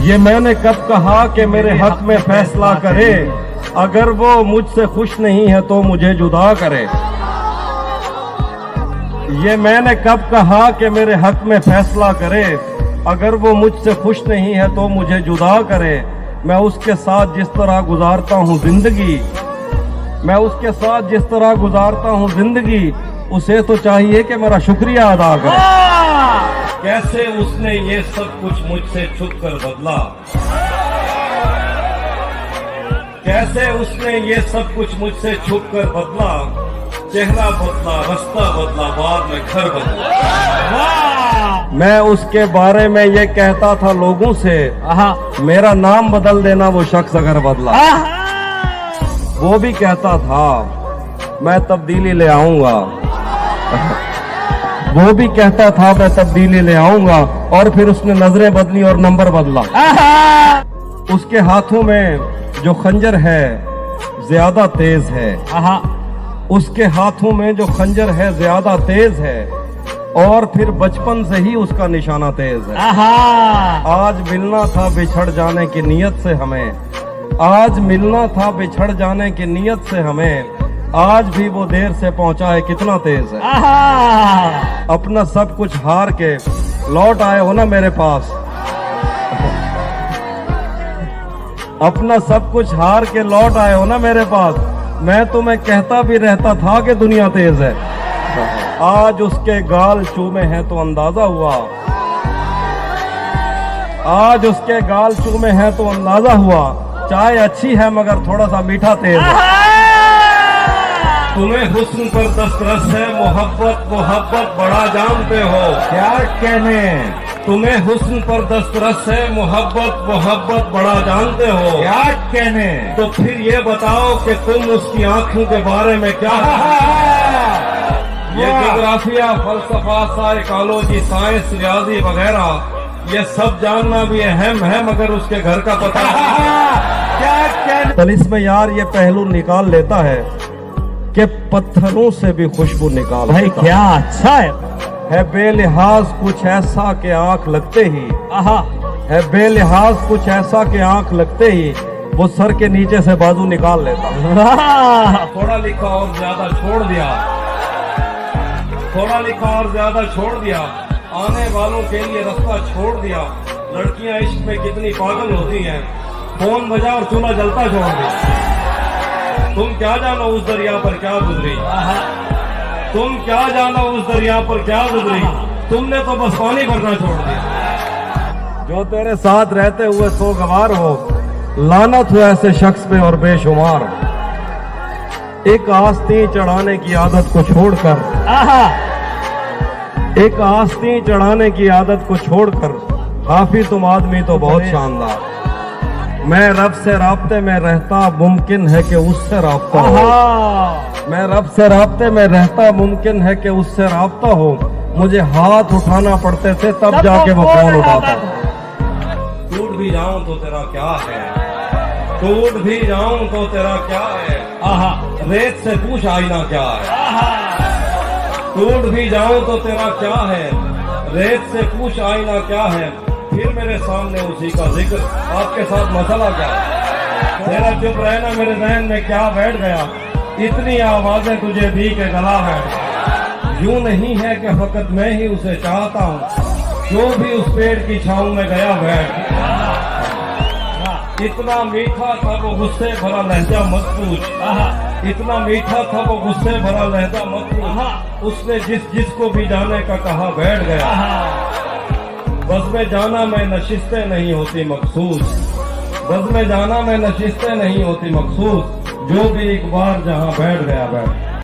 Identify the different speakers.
Speaker 1: ये मैंने कब कहा कि मेरे हक में फैसला करे, अगर वो मुझसे खुश नहीं है तो मुझे जुदा करे। ये मैंने कब कहा कि मेरे हक में फैसला करे, अगर वो मुझसे खुश नहीं है तो मुझे जुदा करे। मैं उसके साथ जिस तरह गुजारता हूँ जिंदगी, मैं उसके साथ जिस तरह गुजारता हूँ जिंदगी, उसे तो चाहिए कि मेरा शुक्रिया अदा करे। कैसे उसने ये सब कुछ मुझसे छुप कर बदला, कैसे उसने ये सब कुछ मुझसे छुप कर बदला। चेहरा बदला, रास्ता बदला, बाद में घर बदला। मैं उसके बारे में ये कहता था लोगों से, मेरा नाम बदल देना वो शख्स अगर बदला। वो भी कहता था मैं तब्दीली ले आऊंगा, वो भी कहता था मैं तब्दीली ले आऊंगा, और फिर उसने नजरें बदली और नंबर बदला। उसके हाथों में जो खंजर है ज्यादा तेज है, उसके हाथों में जो खंजर है ज्यादा तेज है, और फिर बचपन से ही उसका निशाना तेज है। आज मिलना था बिछड़ जाने की नीयत से हमें, आज मिलना था बिछड़ जाने की नीयत से हमें, आज भी वो देर से पहुंचा है कितना तेज है। अपना सब कुछ हार के लौट आए हो ना मेरे पास, अपना सब कुछ हार के लौट आए हो ना मेरे पास। मैं तुम्हें कहता भी रहता था कि दुनिया तेज है। आज उसके गाल चूमे हैं तो अंदाजा हुआ, आज उसके गाल चूमे हैं तो अंदाजा हुआ। चाय अच्छी है मगर थोड़ा सा मीठा तेज है। तुम्हें हुस्न पर दस्तरस है, मोहब्बत मोहब्बत बड़ा जानते हो। क्या कहने, तुम्हें हुस्न पर दस्तरस है, मोहब्बत मोहब्बत बड़ा जानते हो। क्या कहने, तो फिर ये बताओ कि तुम उसकी आंखों के बारे में क्या। ये ज्योग्राफिया, फलसफा, साइकोलॉजी, साइंस, रियाजी वगैरह ये सब जानना भी अहम है, मगर उसके घर का पता क्या कहने। तलिस्म यार ये पहलू निकाल लेता है कि पत्थरों से भी खुशबू निकाल।
Speaker 2: भाई क्या अच्छा
Speaker 1: है बेलिहाज कुछ ऐसा के आंख लगते ही, है बेलिहाज कुछ ऐसा के आंख लगते ही वो सर के नीचे से बाजू निकाल लेता। थोड़ा लिखा और ज्यादा छोड़ दिया, थोड़ा लिखा और ज्यादा छोड़ दिया, आने वालों के लिए रास्ता छोड़ दिया। लड़कियां इश्क में कितनी पागल होती हैं, फोन बजा और चूल्हा जलता छोड़ दिया। तुम क्या जानो उस दरिया पर क्या गुजरी, तुम क्या जानो उस दरिया पर क्या गुजरी, तुमने तो बस पानी भरना छोड़ दिया। जो तेरे साथ रहते हुए सोगवार हो, लानत हो ऐसे शख्स पे और बेशुमार। एक आस्तीन चढ़ाने की आदत को छोड़कर, एक आस्तीन चढ़ाने की आदत को छोड़कर, काफी तुम आदमी तो बहुत शानदार। मैं रब से राब्ते में रहता, मुमकिन है कि उससे राब्ता हो। मैं रब से राब्ते में रहता, मुमकिन है कि उससे राब्ता हो। मुझे हाथ उठाना पड़ते थे तब जाके वो फोन उठाता। टूट भी जाऊं तो तेरा क्या है, टूट भी जाऊं तो तेरा क्या है, रेत से पूछ आईना क्या है। टूट भी जाऊं तो तेरा क्या है, रेत से पूछ आईना क्या है। फिर मेरे सामने उसी का जिक्र, आपके साथ मसला क्या है। तेरा चुप रहना मेरे जहन में क्या बैठ गया, इतनी आवाजें तुझे दी के गला बैठ। यूं नहीं है कि फकत मैं ही उसे चाहता हूँ, जो भी उस पेड़ की छांव में गया बैठ। इतना मीठा था वो गुस्से भरा लहजा मत पूछ, इतना मीठा था वो गुस्से भरा लहजा मत पूछ। उसने जिसको भी जाने का कहा बैठ गया। बस में जाना में नशिस्तें नहीं होती मखसूस, बस में जाना में नशिस्तें नहीं होती मखसूस। जो भी एक बार जहां बैठ गया बैठ।